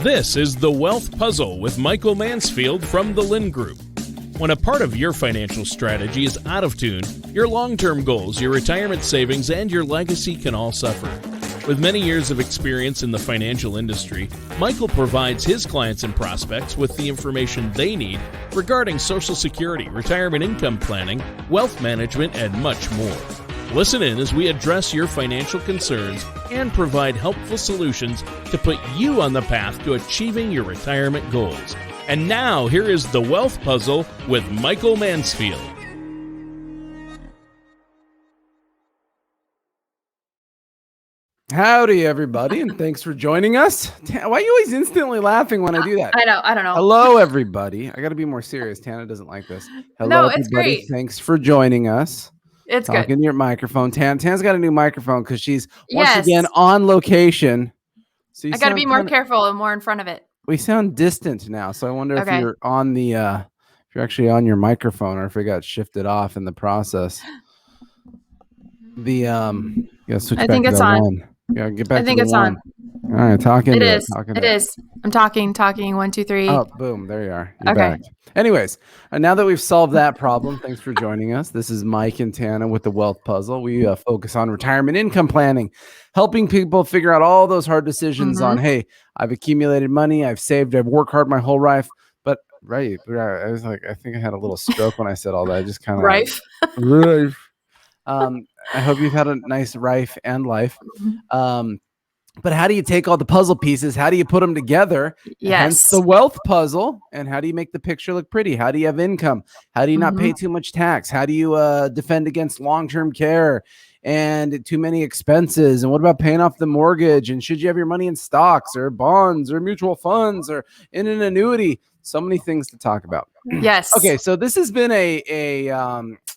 This is The Wealth Puzzle with Michael Mansfield from the Lynn Group. When a part of your financial strategy is out of tune, your long-term goals, your retirement savings, and your legacy can all suffer. With many years of experience in the financial industry, Michael provides his clients and prospects with the information they need regarding Social Security, retirement income planning, wealth management, and much more. Listen in as we address your financial concerns and provide helpful solutions to put you on the path to achieving your retirement goals. And now, here is The Wealth Puzzle with Michael Mansfield. Howdy, everybody, and thanks for joining us. Why are you always instantly laughing when I do that? I don't know. Hello, everybody. I got to be more serious. Tana doesn't like this. Hello, no, everybody. it's great. Thanks for joining us. It's Talking good. to your microphone. Tana's got a new microphone because she's once again on location. So I got to be more careful and more in front of it. We sound distant now, so I wonder if you're on the if you're actually on your microphone or if it got shifted off in the process. The I think it's on. Yeah, get back. I think it's on. All right, talking. It is. It is. I'm talking. 1, 2, 3. Oh, boom! There you are. You're back. Anyways, now that we've solved that problem, thanks for joining us. This is Mike and Tana with the Wealth Puzzle. We focus on retirement income planning, helping people figure out all those hard decisions on, hey, I've accumulated money, I've saved, I've worked hard my whole life. But I was like, I think I had a little stroke when I said all that. I just kind of rife. I hope you've had a nice rife and life. But how do you take all the puzzle pieces? How do you put them together? Yes. Hence the wealth puzzle. And how do you make the picture look pretty? How do you have income? How do you not pay too much tax? How do you defend against long-term care and too many expenses? And what about paying off the mortgage? And should you have your money in stocks or bonds or mutual funds or in an annuity? So many things to talk about. Yes. Okay, so this has been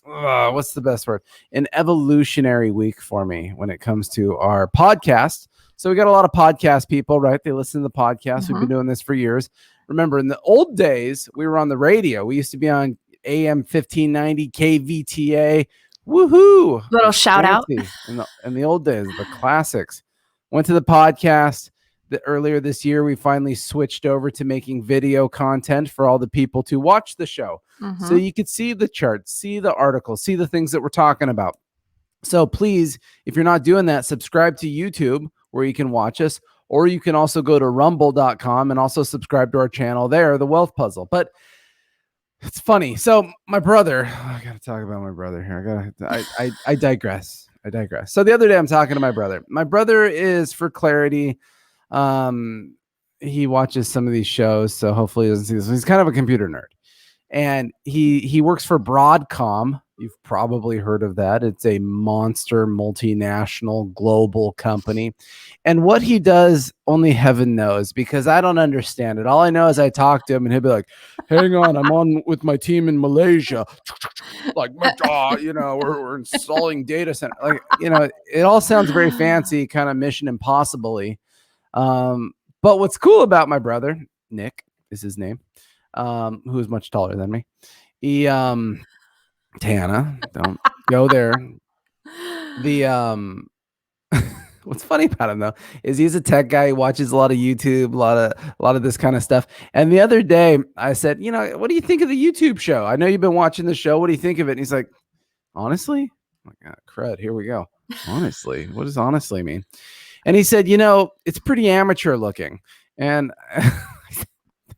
what's the best word? An evolutionary week for me when it comes to our podcast. So we got a lot of podcast people, right? They listen to the podcast. We've been doing this for years. Remember, in the old days, we were on the radio. We used to be on AM 1590 KVTA. Woohoo! Little shout out. In the old days, the classics. Went to the podcast. Earlier this year, we finally switched over to making video content for all the people to watch the show. So you could see the charts, see the articles, see the things that we're talking about. So please, if you're not doing that, subscribe to YouTube where you can watch us, or you can also go to rumble.com and also subscribe to our channel there, The Wealth Puzzle. But it's funny. So my brother, I got to talk about my brother here. I digress. So the other day I'm talking to my brother. My brother is, for clarity, he watches some of these shows, so hopefully he doesn't see this. He's kind of a computer nerd, and he works for Broadcom. You've probably heard of that. It's a monster multinational global company, and what he does, only heaven knows, because I don't understand it. All I know is I talk to him and he'll be like, hang on, I'm on with my team in Malaysia, like, we're installing data center, like, it all sounds very fancy, kind of Mission Impossible-y. But what's cool about my brother, Nick is his name, who is much taller than me. He, Tana, don't go there. What's funny about him though, is he's a tech guy. He watches a lot of YouTube, a lot of this kind of stuff. And the other day I said, what do you think of the YouTube show? I know you've been watching the show. What do you think of it? And he's like, honestly? I'm like, crud, here we go. Honestly, what does honestly mean? And he said, it's pretty amateur looking. And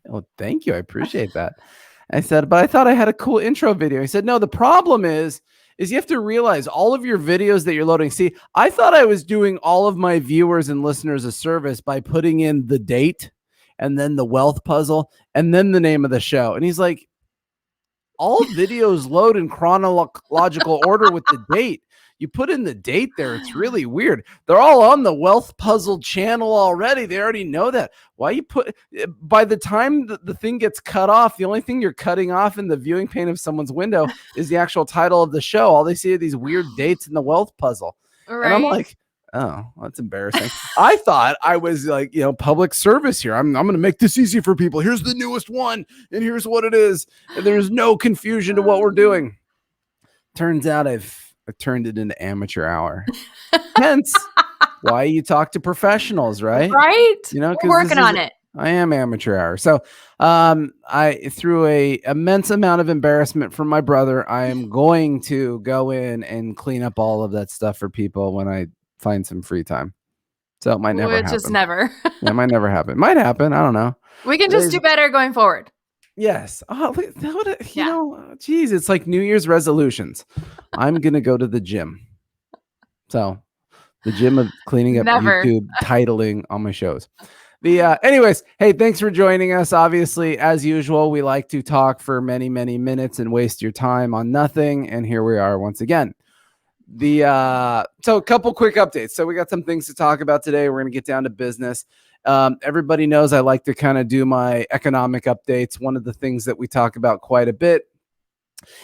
well, thank you. I appreciate that. I said, but I thought I had a cool intro video. He said, no, the problem is you have to realize all of your videos that you're loading. See, I thought I was doing all of my viewers and listeners a service by putting in the date and then the wealth puzzle and then the name of the show. And he's like, all videos load in chronological order with the date. You put in the date there. It's really weird. They're all on the Wealth Puzzle channel already. They already know that. Why you put, by the time the thing gets cut off, the only thing you're cutting off in the viewing pane of someone's window is the actual title of the show. All they see are these weird dates in the Wealth Puzzle. Right. And I'm like, oh, that's embarrassing. I thought I was like, public service here. I'm going to make this easy for people. Here's the newest one, and here's what it is. And there's no confusion to what we're doing. Turns out I've turned it into amateur hour. Hence why you talk to professionals, right? Right. We're working on it. I am amateur hour. So I through a immense amount of embarrassment from my brother, I am going to go in and clean up all of that stuff for people when I find some free time. So it might never happen. Just never. It might never happen. Might happen. I don't know. We can just do better going forward. Yes. Oh, you know, geez, it's like New Year's resolutions. I'm going to go to the gym. So the gym of cleaning up YouTube titling on my shows. Anyways, hey, thanks for joining us. Obviously, as usual, we like to talk for many, many minutes and waste your time on nothing. And here we are once again. So a couple quick updates. So we got some things to talk about today. We're going to get down to business. Everybody knows I like to kind of do my economic updates. One of the things that we talk about quite a bit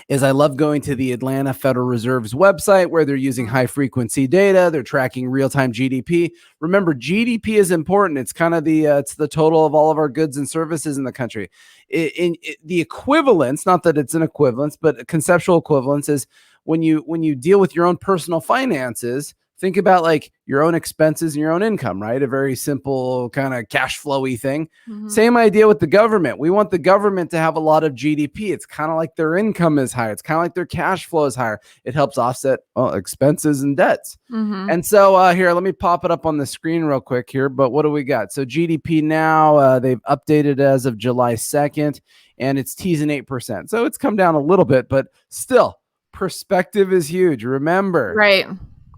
is I love going to the Atlanta Federal Reserve's website where they're using high frequency data. They're tracking real-time GDP. Remember, GDP is important. It's kind of it's the total of all of our goods and services in the country. The equivalence, not that it's an equivalence, but a conceptual equivalence is when you deal with your own personal finances, think about like your own expenses and your own income, right? A very simple kind of cash flowy thing. Mm-hmm. Same idea with the government. We want the government to have a lot of GDP. It's kind of like their income is higher. It's kind of like their cash flow is higher. It helps offset expenses and debts. Mm-hmm. And so here, let me pop it up on the screen real quick here. But what do we got? So GDP now, they've updated as of July 2nd, and it's teasing 8%. So it's come down a little bit, but still, perspective is huge. Remember, right?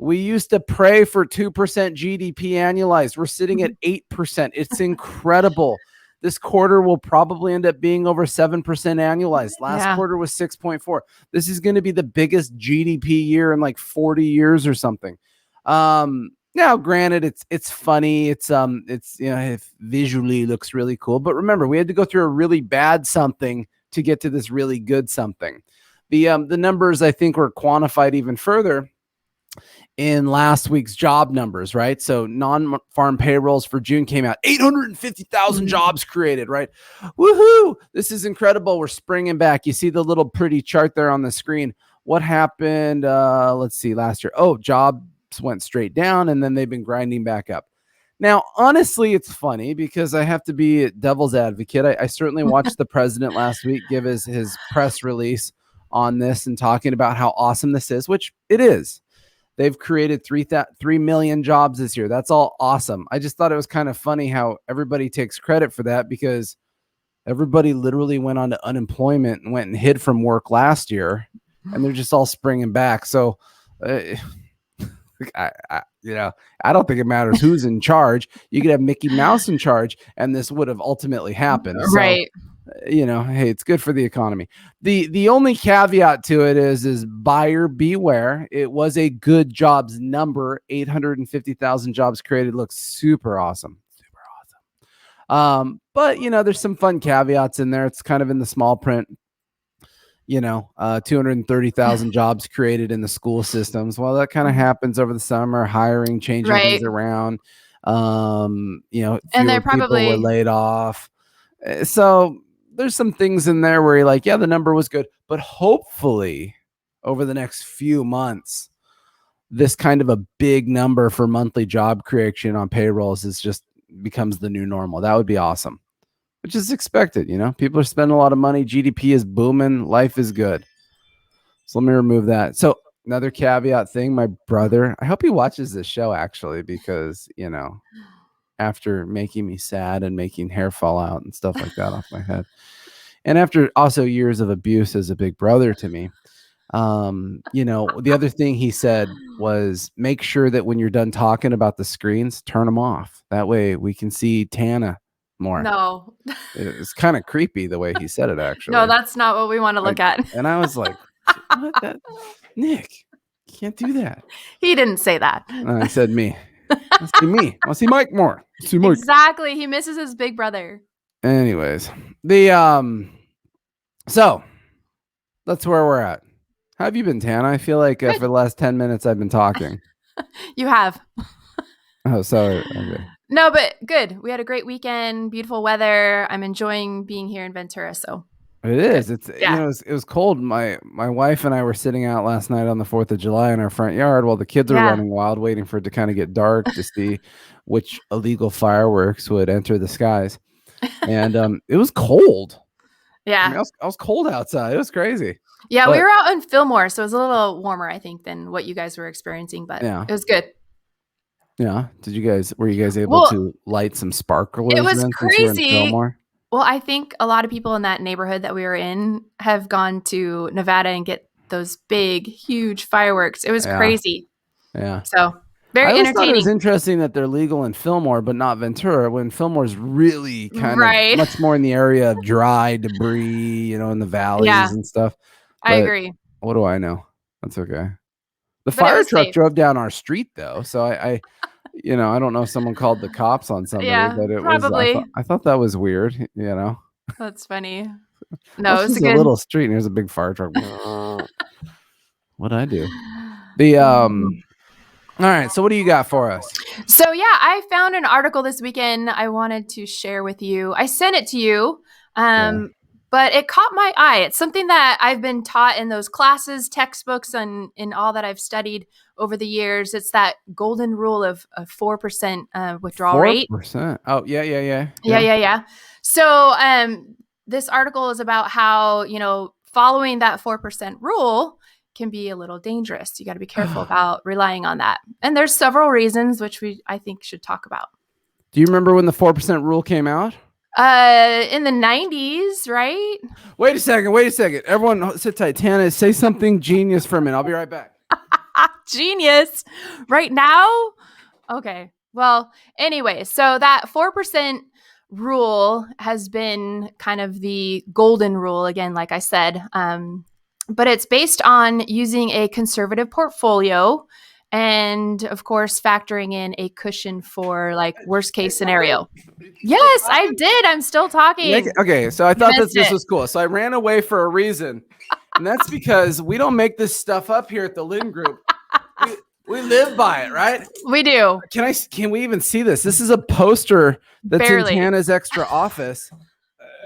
We used to pray for 2% GDP annualized. We're sitting at 8%. It's incredible. This quarter will probably end up being over 7% annualized. Last quarter was 6.4. This is going to be the biggest GDP year in like 40 years or something. Now, granted, it's funny. It's it visually looks really cool. But remember, we had to go through a really bad something to get to this really good something. The numbers, I think, were quantified even further in last week's job numbers, right? So non-farm payrolls for June came out, 850,000 jobs created, right? Woohoo! This is incredible. We're springing back. You see the little pretty chart there on the screen. What happened? Let's see, last year. Oh, jobs went straight down, and then they've been grinding back up. Now, honestly, it's funny because I have to be devil's advocate. I certainly watched the president last week give his press release on this and talking about how awesome this is, which it is. They've created 3 million jobs this year. That's all awesome. I just thought it was kind of funny how everybody takes credit for that because everybody literally went on to unemployment and went and hid from work last year, and they're just all springing back. So, I don't think it matters who's in charge. You could have Mickey Mouse in charge, and this would have ultimately happened. Right. So, hey, it's good for the economy. The only caveat to it is buyer beware. It was a good jobs number. 850,000 jobs created looks super awesome. But there's some fun caveats in there. It's kind of in the small print. 230,000 jobs created in the school systems. Well, that kind of happens over the summer, hiring, changing things around. And they probably people were laid off. So there's some things in there where you're like, yeah, the number was good, but hopefully over the next few months, this kind of a big number for monthly job creation on payrolls becomes the new normal. That would be awesome, which is expected. People are spending a lot of money. GDP is booming. Life is good. So let me remove that. So another caveat thing, my brother, I hope he watches this show actually, because, after making me sad and making hair fall out and stuff like that off my head. And after also years of abuse as a big brother to me, the other thing he said was make sure that when you're done talking about the screens, turn them off. That way we can see Tana more. No. It's kind of creepy the way he said it, actually. No, that's not what we want to look at. And I was like, what? Nick, you can't do that. He didn't say that. I said me. Let's see me. I want to see Mike more. See Mike. Exactly. He misses his big brother. Anyways, so that's where we're at. How have you been, Tana? I feel like for the last 10 minutes I've been talking. You have. Oh, sorry. Okay. No, but good. We had a great weekend. Beautiful weather. I'm enjoying being here in Ventura. So it is. It's it was cold. My wife and I were sitting out last night on the 4th of July in our front yard while the kids are running wild, waiting for it to kind of get dark to see which illegal fireworks would enter the skies. And it was cold. Yeah. I mean, I was cold outside. It was crazy. Yeah, But we were out in Fillmore, so it was a little warmer, I think, than what you guys were experiencing, but it was good. Yeah. Were you guys able to light some sparklers it was then crazy. since you were in Fillmore? Well, I think a lot of people in that neighborhood that we were in have gone to Nevada and get those big, huge fireworks. It was crazy. Yeah. So very I always entertaining. thought it was interesting that they're legal in Fillmore, but not Ventura, when Fillmore's really kind of much more in the area of dry debris, in the valleys and stuff. But I agree. What do I know? That's okay. The fire truck drove down our street though, so I don't know if someone called the cops on somebody, but it probably. was. I thought that was weird. That's funny. No, it's just a little street, and there's a big fire truck. What'd I do? All right, so what do you got for us? So I found an article this weekend I wanted to share with you. I sent it to you, but it caught my eye. It's something that I've been taught in those classes, textbooks, and in all that I've studied over the years. It's that golden rule of 4% withdrawal rate. 4%. Oh, yeah. So this article is about how, following that 4% rule can be a little dangerous. You got to be careful about relying on that. And there's several reasons which I think should talk about. Do you remember when the 4% rule came out? In the 90s, right? Wait a second. Everyone sit tight. Tana, say something genius for a minute. I'll be right back. Genius. Right now? Okay. Well, anyway, so that 4% rule has been kind of the golden rule, again, like I said. But it's based on using a conservative portfolio and, of course, factoring in a cushion for worst case scenario. Yes, I did. I'm still talking. Okay, so I thought that this was cool. So I ran away for a reason. And that's because we don't make this stuff up here at the Lynn Group. We live by it, right? We do. Can we even see this? This is a poster that's in Tana's extra office.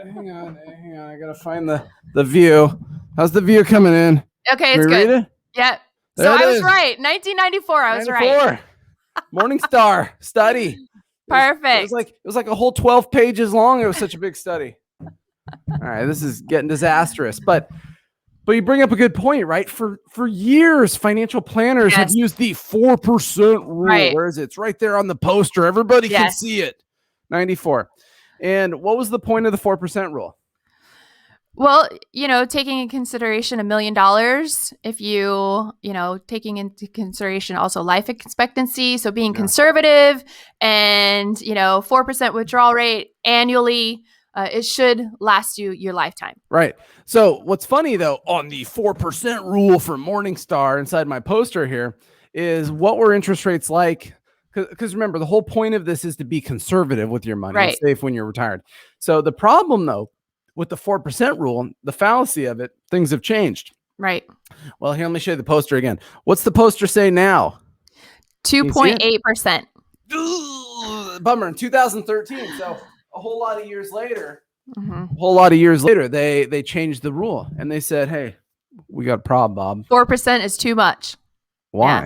Hang on. I gotta find the view. How's the view coming in? Okay, it's good. Read it? Yeah. So I was right. 1994. I was right. Morningstar study. Perfect. It was like a whole 12 pages long. It was such a big study. All right, this is getting disastrous, but you bring up a good point, right? For years, financial planners have used the 4% rule. Where is it? It's right there on the poster. Everybody can see it. 94. And what was the point of the 4% rule? Well, taking into consideration $1 million, if taking into consideration also life expectancy, so being conservative and, 4% withdrawal rate annually, it should last you your lifetime. Right. So what's funny, though, on the 4% rule for Morningstar inside my poster here is what were interest rates like? Because remember, the whole point of this is to be conservative with your money and safe when you're retired. So the problem, though, with the 4% rule, the fallacy of it, things have changed. Right. Well, here, let me show you the poster again. What's the poster say now? 2.8%. Bummer. In 2013. So a whole lot of years later, they changed the rule and they said, hey, we got a problem, Bob. 4% is too much. Why? Yeah.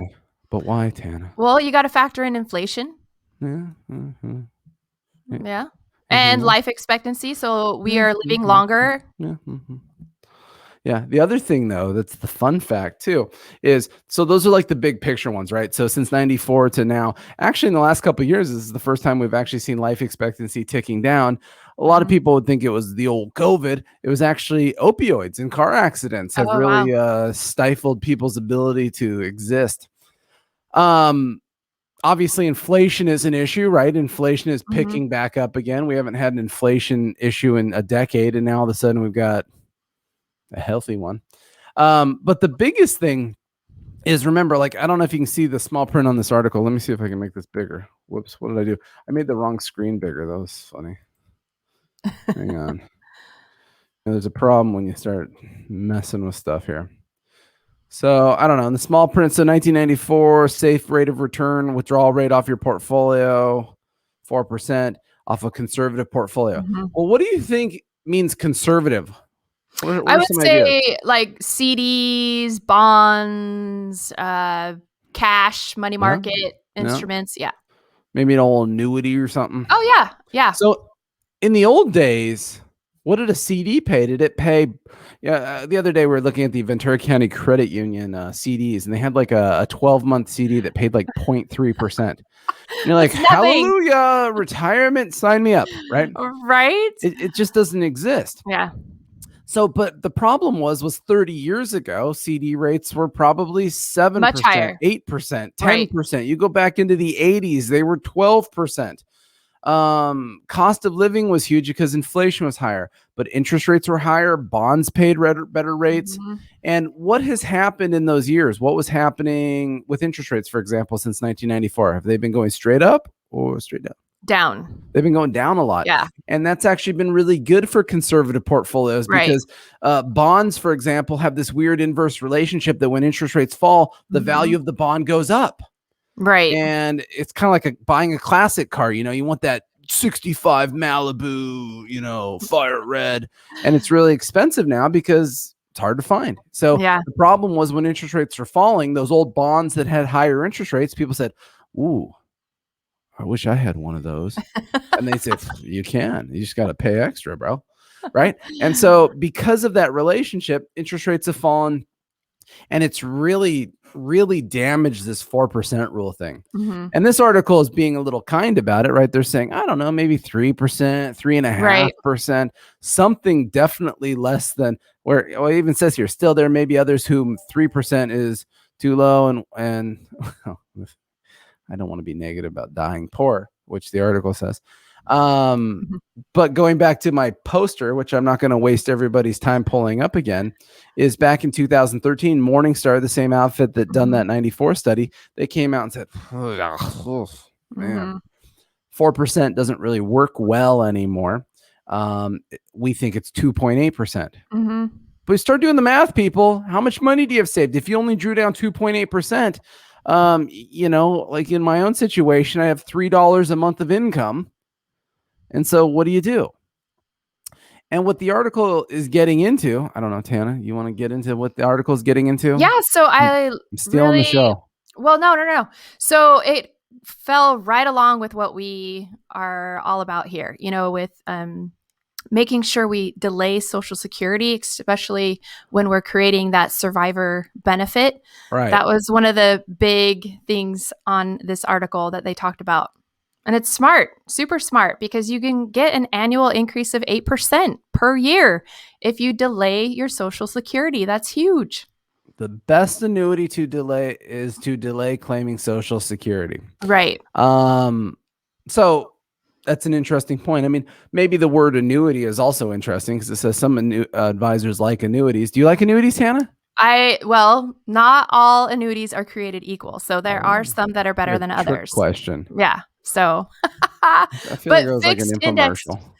But why, Tana? Well, you got to factor in inflation. Yeah. Yeah. And life expectancy. So we are living longer. Yeah. The other thing, though, that's the fun fact, too, is so those are like the big picture ones, right? So since 94 to now, actually in the last couple of years, this is the first time we've actually seen life expectancy ticking down. A lot of people would think it was the old COVID. It was actually opioids and car accidents have really stifled people's ability to exist. Obviously, inflation is an issue, right? Inflation is picking back up again. We haven't had an inflation issue in a decade, and now all of a sudden we've got a healthy one. But the biggest thing is, remember, I don't know if you can see the small print on this article. Let me see if I can make this bigger. Whoops, what did I do? I made the wrong screen bigger. That was funny. Hang on. There's a problem when you start messing with stuff here. So I don't know. In the small print, so 1994, safe rate of return, withdrawal rate off your portfolio, 4% off a conservative portfolio. Well, what do you think means conservative? What I would say like CDs, bonds, cash, money market instruments. Yeah. Maybe an old annuity or something. Oh, yeah. Yeah. So in the old days, what did a CD pay? Did it pay? Yeah, the other day we were looking at the Ventura County Credit Union CDs, and they had like a 12-month CD that paid like 0.3%. And you're like, It's nothing. hallelujah, retirement, sign me up, right? Right? It just doesn't exist. Yeah. So, but the problem was 30 years ago, CD rates were probably 7%, Much higher. 8%, 10%. Right. You go back into the 80s, they were 12%. Cost of living was huge because inflation was higher, but interest rates were higher. Bonds paid better rates. Mhm. And what has happened in those years? What was happening with interest rates, for example, since 1994? Have they been going straight up or straight down? Down. They've been going down a lot. Yeah. And that's actually been really good for conservative portfolios Right. because bonds, for example, have this weird inverse relationship that when interest rates fall, the value of the bond goes up. Right. And it's kind of like buying a classic car. You know, you want that 65 Malibu, you know, fire red. And it's really expensive now because it's hard to find. So Yeah. the problem was when interest rates are falling, those old bonds that had higher interest rates, people said, ooh, I wish I had one of those. And they said, you can. You just got to pay extra, bro. Right. And so because of that relationship, interest rates have fallen. And it's really, really damaged this 4% rule thing. Mhm. And this article is being a little kind about it, right? They're saying, I don't know, maybe 3%, 3.5%, something definitely less than where it even says here, still there may be others whom 3% is too low. And I don't want to be negative about dying poor, which the article says. But going back to my poster, which I'm not going to waste everybody's time pulling up again, is back in 2013, Morningstar, the same outfit that done that 94 study, they came out and said, oh, man, 4% doesn't really work well anymore. We think it's 2.8%. But start doing the math, people. How much money do you have saved? If you only drew down 2.8%, you know, like in my own situation, I have $3 a month of income. And so what do you do? And what the article is getting into, I don't know, Tana, you want to get into what the article is getting into? Yeah. So I'm stealing the show. Well, no. So it fell right along with what we are all about here, you know, with making sure we delay Social Security, especially when we're creating that survivor benefit. Right. That was one of the big things on this article that they talked about. And it's smart, super smart, because you can get an annual increase of 8% per year if you delay your Social Security. That's huge. The best annuity to delay is to delay claiming Social Security. Right. So that's an interesting point. I mean, maybe the word annuity is also interesting because it says some advisors like annuities. Do you like annuities, Tana? Well, not all annuities are created equal. So there are some that are better than others. Question. Yeah. So, I feel like it was like an infomercial.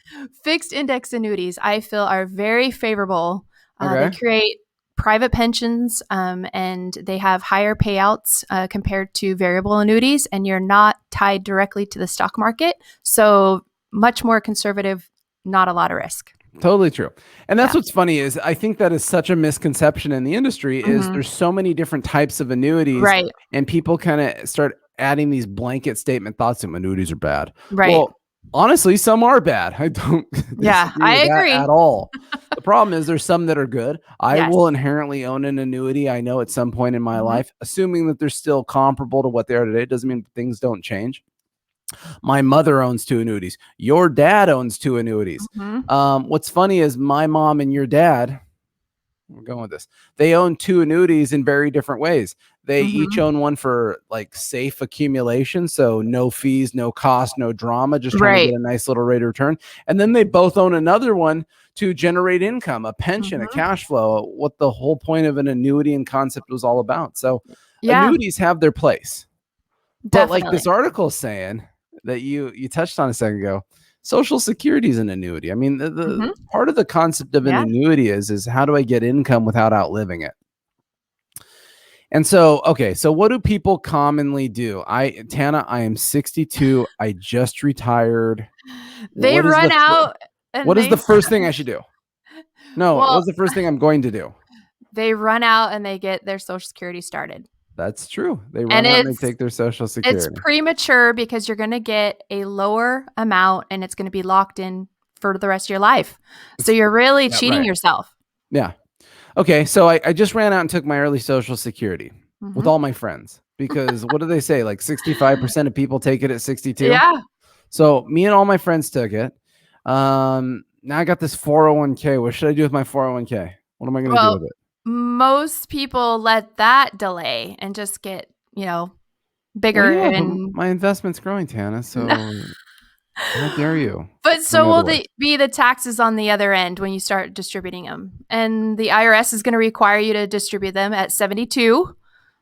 Fixed index annuities, I feel, are very favorable. Okay. They create private pensions, and they have higher payouts compared to variable annuities, and you're not tied directly to the stock market. So much more conservative, not a lot of risk. Totally true. And that's what's funny is I think that is such a misconception in the industry is there's so many different types of annuities, right? And people kind of start adding these blanket statement thoughts that annuities are bad. Right. Well, honestly, some are bad. I don't I agree at all. The problem is there's some that are good. I will inherently own an annuity. I know at some point in my life, assuming that they're still comparable to what they are today, doesn't mean things don't change. My mother owns 2 annuities. Your dad owns 2 annuities. What's funny is my mom and your dad, we're going with this, they own 2 annuities in very different ways. They each own one for like safe accumulation. So no fees, no cost, no drama, just trying to get a nice little rate of return. And then they both own another one to generate income, a pension, a cash flow, what the whole point of an annuity and concept was all about. So annuities have their place. Definitely. But like this article is saying that you touched on a second ago, Social Security is an annuity. I mean, the part of the concept of an annuity is how do I get income without outliving it? And so, okay, so what do people commonly do? Tana, I am 62. I just retired. They run out. What is the first thing I should do? No, what's the first thing I'm going to do? They run out and they get their Social Security started. That's true. They run out and they take their Social Security. It's premature because you're going to get a lower amount and it's going to be locked in for the rest of your life. So you're really cheating right. yourself. Yeah. Okay. So I just ran out and took my early Social Security with all my friends because what do they say? Like 65% of people take it at 62. Yeah. So me and all my friends took it. Now I got this 401k. What should I do with my 401k? What am I going to do with it? Most people let that delay and just get, bigger. Well, yeah, and my investment's growing, Tana. So how dare you? But so will be the taxes on the other end when you start distributing them. And the IRS is going to require you to distribute them at 72.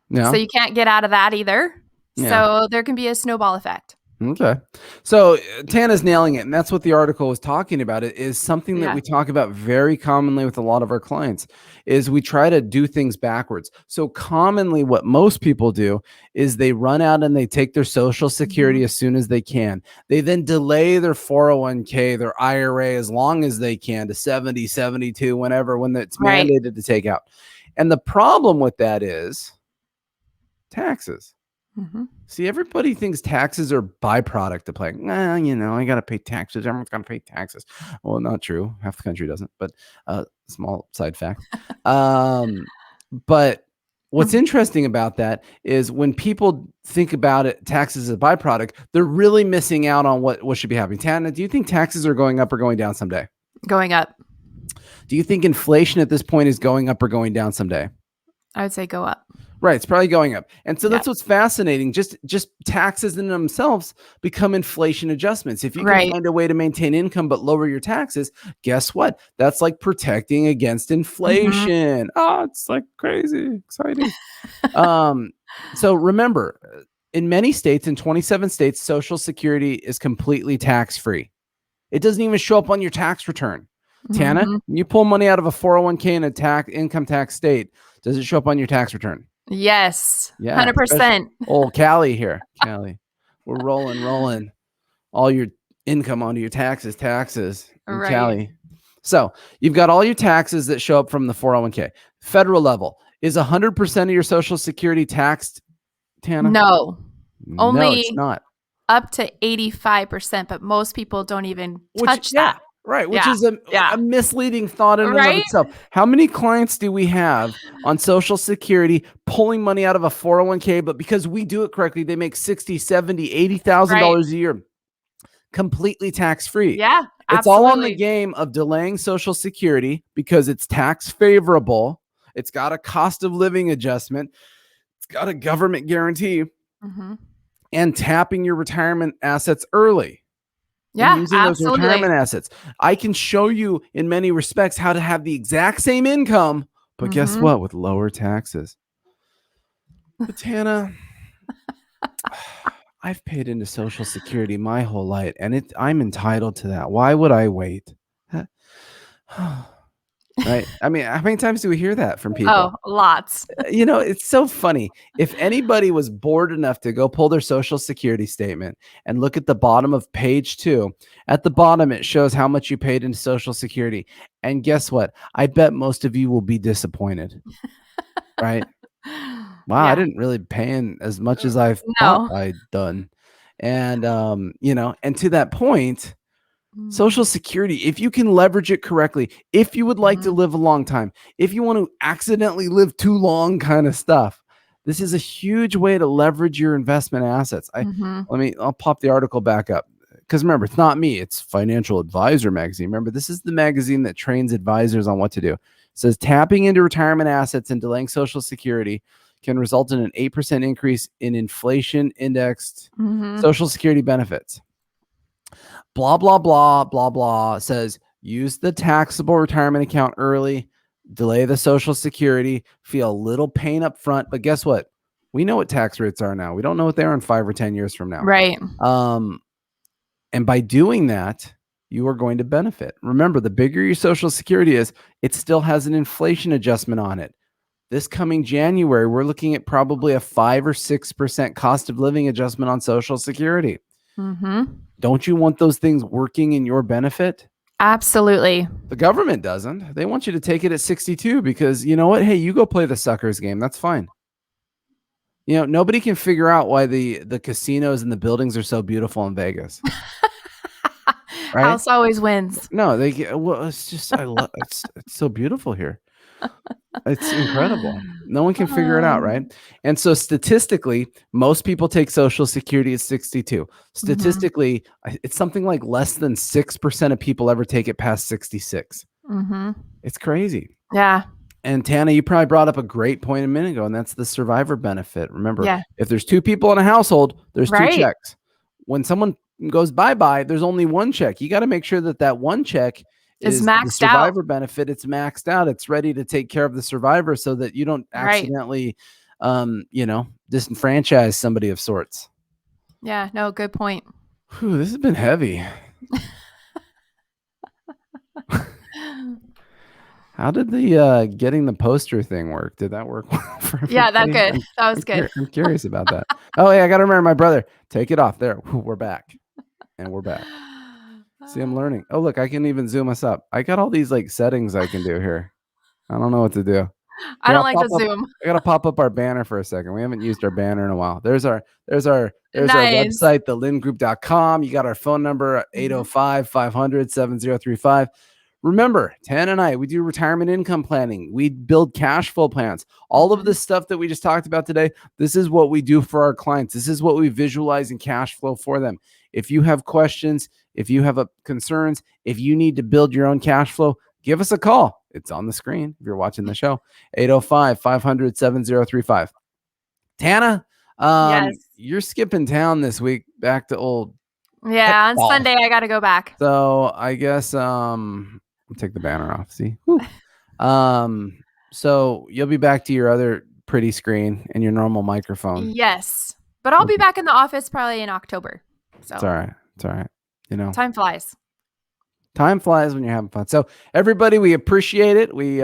Yeah. So you can't get out of that either. Yeah. So there can be a snowball effect. Okay. So Tana's nailing it. And that's what the article was talking about. It is something that we talk about very commonly with a lot of our clients is we try to do things backwards. So commonly what most people do is they run out and they take their Social Security as soon as they can. They then delay their 401k, their IRA as long as they can to 70, 72, whenever, when it's mandated to take out. And the problem with that is taxes. See, everybody thinks taxes are byproduct of playing. I got to pay taxes. Everyone's got to pay taxes. Well, not true. Half the country doesn't, but small side fact. But what's interesting about that is when people think about it, taxes as a byproduct, they're really missing out on what should be happening. Tana, do you think taxes are going up or going down someday? Going up. Do you think inflation at this point is going up or going down someday? I would say go up. Right. It's probably going up. And so that's what's fascinating. Just taxes in themselves become inflation adjustments. If you can find a way to maintain income but lower your taxes, guess what? That's like protecting against inflation. Oh, it's like crazy exciting. So remember, in many states, in 27 states, Social Security is completely tax-free. It doesn't even show up on your tax return. Tana, when you pull money out of a 401k in a income tax state, does it show up on your tax return? Yes. Yeah. 100%. Old Callie here. Callie. We're rolling all your income onto your taxes. Right. Callie. So you've got all your taxes that show up from the 401k. Federal level. Is 100% of your Social Security taxed, Tana? No. Only it's not. Up to 85%, but most people don't even touch that. Right, which is a misleading thought in and of itself. How many clients do we have on Social Security pulling money out of a 401k, but because we do it correctly, they make $60,000, $70,000, $80,000 a year completely tax-free? Yeah, it's all on the game of delaying Social Security because it's tax favorable. It's got a cost of living adjustment. It's got a government guarantee and tapping your retirement assets early. Yeah, using those retirement assets. I can show you in many respects how to have the exact same income, but guess what? With lower taxes. But Tana, I've paid into Social Security my whole life, and I'm entitled to that. Why would I wait? Right? I mean, how many times do we hear that from people? Oh, lots. It's so funny. If anybody was bored enough to go pull their Social Security statement and look at the bottom of page 2, at the bottom, it shows how much you paid into Social Security. And guess what? I bet most of you will be disappointed. Right? Wow, I didn't really pay in as much as I thought I'd done. And, and to that point, Social Security, if you can leverage it correctly, if you would like to live a long time, if you want to accidentally live too long kind of stuff, this is a huge way to leverage your investment assets. I'll pop the article back up because remember, it's not me, it's Financial Advisor magazine. Remember, this is the magazine that trains advisors on what to do. It says tapping into retirement assets and delaying Social Security can result in an 8% increase in inflation indexed Social Security benefits. Blah, blah, blah, blah, blah says use the taxable retirement account early, delay the Social Security, feel a little pain up front. But guess what? We know what tax rates are now. We don't know what they are in 5 or 10 years from now. Right. And by doing that, you are going to benefit. Remember, the bigger your Social Security is, it still has an inflation adjustment on it. This coming January, we're looking at probably a 5 or 6% cost of living adjustment on Social Security. Don't you want those things working in your benefit? Absolutely. The government doesn't. They want you to take it at 62 because you know what? Hey, you go play the suckers game. That's fine. Nobody can figure out why the casinos and the buildings are so beautiful in Vegas. right? House always wins. No, they get, well, it's just, I love, it's so beautiful here. It's incredible. No one can figure it out, right? And so statistically, most people take Social Security at 62. Statistically, it's something like less than 6% of people ever take it past 66. It's crazy. Yeah. And Tana, you probably brought up a great point a minute ago, and that's the survivor benefit. Remember, if there's 2 people in a household, there's 2 checks. When someone goes bye-bye, there's only 1 check. You got to make sure that that 1 check is maxed the survivor benefit. It's maxed out. It's ready to take care of the survivor so that you don't accidentally, disenfranchise somebody of sorts. Yeah, no, good point. Whew, this has been heavy. How did the getting the poster thing work? Did that work well for everybody? Yeah, that good. That was good. I'm curious about that. Oh, yeah, I got to remember my brother. Take it off. There, we're back. And we're back. See, I'm learning. Oh, look, I can even zoom us up. I got all these like settings I can do here. I don't know what to do. I don't like the zoom. I gotta pop up our banner for a second. We haven't used our banner in a while. There's our website, thelindgroup.com. You got our phone number, 805-500-7035. Remember, Tana and I, we do retirement income planning. We build cash flow plans. All of this stuff that we just talked about today, this is what we do for our clients. This is what we visualize in cash flow for them. If you have questions, if you have concerns, if you need to build your own cash flow, give us a call. It's on the screen if you're watching the show. 805-500-7035. Tana, you're skipping town this week back to old. Yeah, on Sunday I got to go back. So I guess I'll take the banner off. See? So you'll be back to your other pretty screen and your normal microphone. Yes. But I'll be back in the office probably in October. So it's all right. It's all right. Time flies. Time flies when you're having fun. So everybody, we appreciate it. We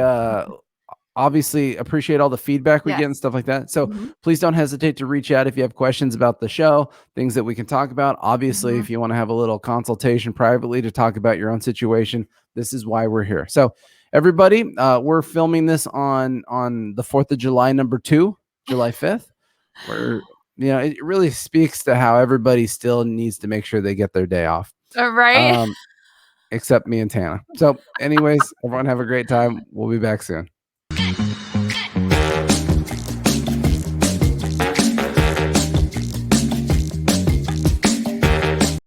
obviously appreciate all the feedback we get and stuff like that. So please don't hesitate to reach out if you have questions about the show, things that we can talk about. Obviously, if you want to have a little consultation privately to talk about your own situation, this is why we're here. So everybody, we're filming this on the 4th of July, number 2, July 5th, where, it really speaks to how everybody still needs to make sure they get their day off. Right. Except me and Tana. So anyways, everyone have a great time. We'll be back soon.